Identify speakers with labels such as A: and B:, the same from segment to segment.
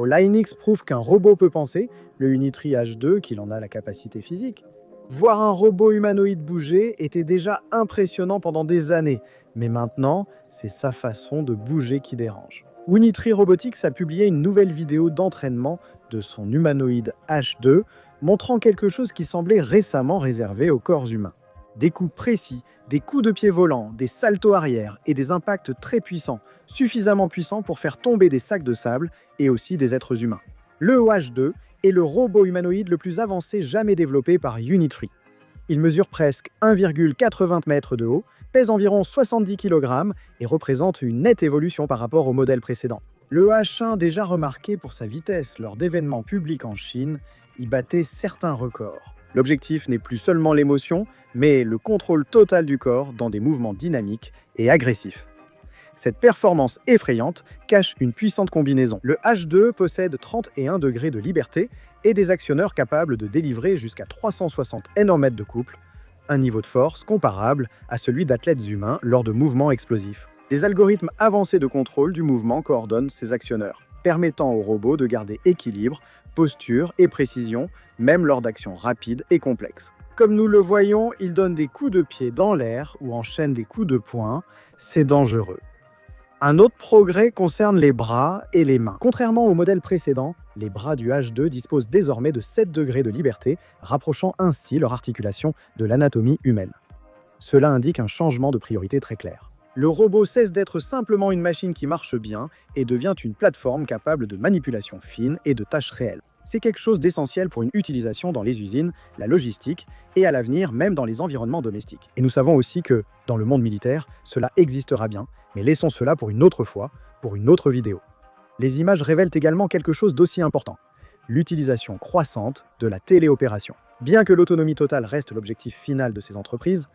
A: Linux prouve qu'un robot peut penser, le Unitree H2 qu'il en a la capacité physique. Voir un robot humanoïde bouger était déjà impressionnant pendant des années, mais maintenant, c'est sa façon de bouger qui dérange. Unitree Robotics a publié une nouvelle vidéo d'entraînement de son humanoïde H2, montrant quelque chose qui semblait récemment réservé aux corps humains. Des coups précis, des coups de pied volants, des saltos arrière et des impacts très puissants, suffisamment puissants pour faire tomber des sacs de sable et aussi des êtres humains. Le H2 est le robot humanoïde le plus avancé jamais développé par Unitree. Il mesure presque 1,80 m de haut, pèse environ 70 kg et représente une nette évolution par rapport au modèle précédent. Le H1, déjà remarqué pour sa vitesse lors d'événements publics en Chine, y battait certains records. L'objectif n'est plus seulement l'émotion, mais le contrôle total du corps dans des mouvements dynamiques et agressifs. Cette performance effrayante cache une puissante combinaison. Le H2 possède 31 degrés de liberté et des actionneurs capables de délivrer jusqu'à 360 Nm de couple, un niveau de force comparable à celui d'athlètes humains lors de mouvements explosifs. Des algorithmes avancés de contrôle du mouvement coordonnent ces actionneurs, permettant au robot de garder équilibre, posture et précision, même lors d'actions rapides et complexes. Comme nous le voyons, il donne des coups de pied dans l'air ou enchaîne des coups de poing. C'est dangereux. Un autre progrès concerne les bras et les mains. Contrairement au modèle précédent, les bras du H2 disposent désormais de 7 degrés de liberté, rapprochant ainsi leur articulation de l'anatomie humaine. Cela indique un changement de priorité très clair. Le robot cesse d'être simplement une machine qui marche bien et devient une plateforme capable de manipulation fine et de tâches réelles. C'est quelque chose d'essentiel pour une utilisation dans les usines, la logistique et à l'avenir même dans les environnements domestiques. Et nous savons aussi que, dans le monde militaire, cela existera bien, mais laissons cela pour une autre fois, pour une autre vidéo. Les images révèlent également quelque chose d'aussi important, l'utilisation croissante de la téléopération. Bien que l'autonomie totale reste l'objectif final de ces entreprises,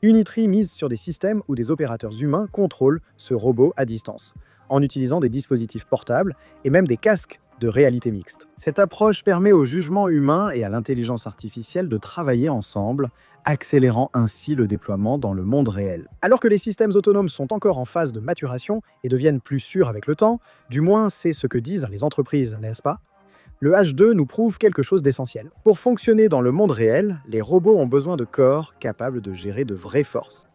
A: Unitree mise sur des systèmes où des opérateurs humains contrôlent ce robot à distance, en utilisant des dispositifs portables et même des casques de réalité mixte. Cette approche permet au jugement humain et à l'intelligence artificielle de travailler ensemble, accélérant ainsi le déploiement dans le monde réel. Alors que les systèmes autonomes sont encore en phase de maturation et deviennent plus sûrs avec le temps, du moins c'est ce que disent les entreprises, n'est-ce pas? Le H2 nous prouve quelque chose d'essentiel. Pour fonctionner dans le monde réel, les robots ont besoin de corps capables de gérer de vraies forces.